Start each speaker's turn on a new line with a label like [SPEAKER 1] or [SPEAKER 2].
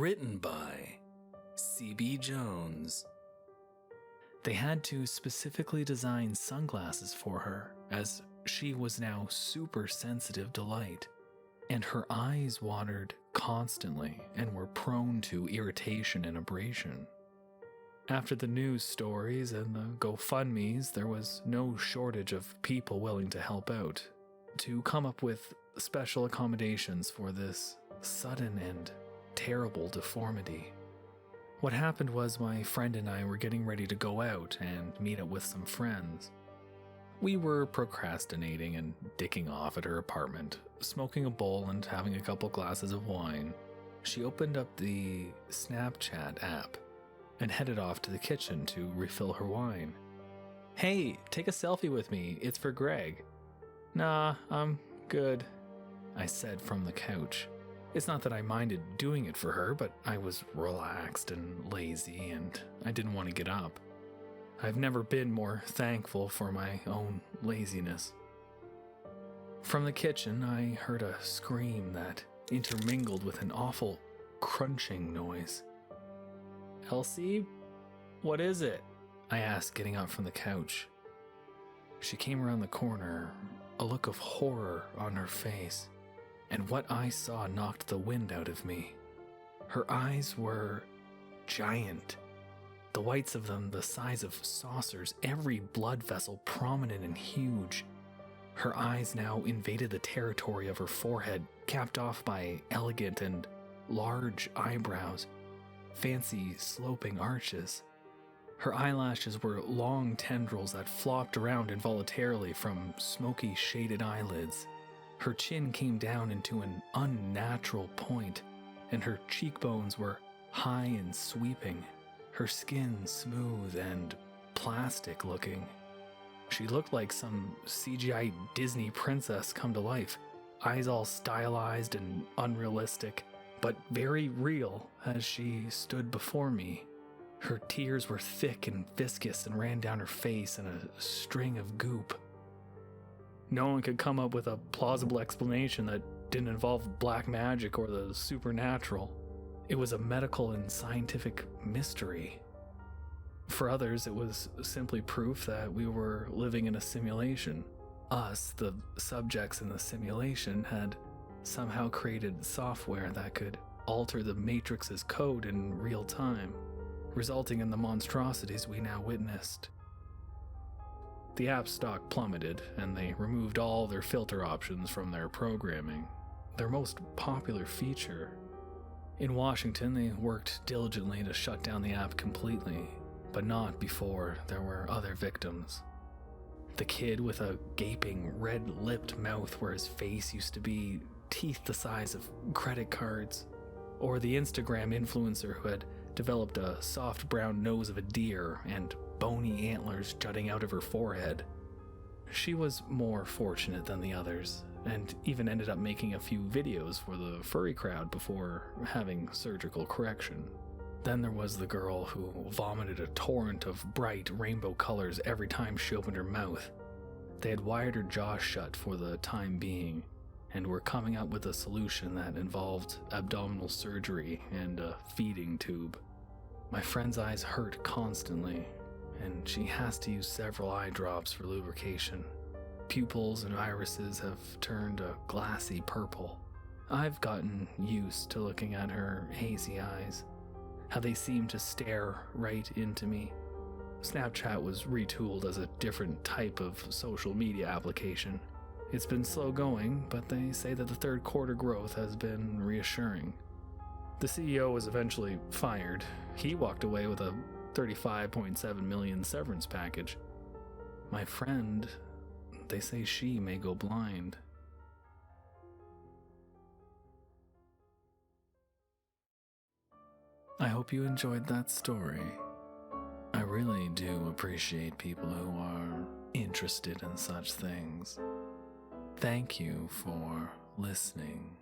[SPEAKER 1] Written by C.B. Jones. They had to specifically design sunglasses for her, as she was now super sensitive to light, and her eyes watered constantly and were prone to irritation and abrasion. After the news stories and the GoFundMes, there was no shortage of people willing to help out, to come up with special accommodations for this sudden and terrible deformity. What happened was my friend and I were getting ready to go out and meet up with some friends. We were procrastinating and dicking off at her apartment, smoking a bowl and having a couple glasses of wine. She opened up the Snapchat app and headed off to the kitchen to refill her wine. "Hey, take a selfie with me, it's for Greg." "Nah, I'm good," I said from the couch. It's not that I minded doing it for her, but I was relaxed and lazy and I didn't want to get up. I've never been more thankful for my own laziness. From the kitchen, I heard a scream that intermingled with an awful crunching noise. "Elsie, what is it?" I asked, getting up from the couch. She came around the corner, a look of horror on her face, and what I saw knocked the wind out of me. Her eyes were giant, the whites of them the size of saucers, every blood vessel prominent and huge. Her eyes now invaded the territory of her forehead, capped off by elegant and large eyebrows, fancy sloping arches. Her eyelashes were long tendrils that flopped around involuntarily from smoky shaded eyelids. Her chin came down into an unnatural point, and her cheekbones were high and sweeping, her skin smooth and plastic looking. She looked like some CGI Disney princess come to life, eyes all stylized and unrealistic, but very real as she stood before me. Her tears were thick and viscous and ran down her face in a string of goop. No one could come up with a plausible explanation that didn't involve black magic or the supernatural. It was a medical and scientific mystery. For others, it was simply proof that we were living in a simulation. Us, the subjects in the simulation, had somehow created software that could alter the Matrix's code in real time, resulting in the monstrosities we now witnessed. The app stock plummeted, and they removed all their filter options from their programming, their most popular feature. In Washington, they worked diligently to shut down the app completely, but not before there were other victims. The kid with a gaping, red-lipped mouth where his face used to be, teeth the size of credit cards, or the Instagram influencer who had developed a soft brown nose of a deer and bony antlers jutting out of her forehead. She was more fortunate than the others, and even ended up making a few videos for the furry crowd before having surgical correction. Then there was the girl who vomited a torrent of bright rainbow colors every time she opened her mouth. They had wired her jaw shut for the time being, and were coming up with a solution that involved abdominal surgery and a feeding tube. My friend's eyes hurt constantly, and she has to use several eye drops for lubrication. Pupils and irises have turned a glassy purple. I've gotten used to looking at her hazy eyes, how they seem to stare right into me. Snapchat was retooled as a different type of social media application. It's been slow going, but they say that the third quarter growth has been reassuring. The CEO was eventually fired. He walked away with a $35.7 million severance package. My friend, they say she may go blind. I hope you enjoyed that story. I really do appreciate people who are interested in such things. Thank you for listening.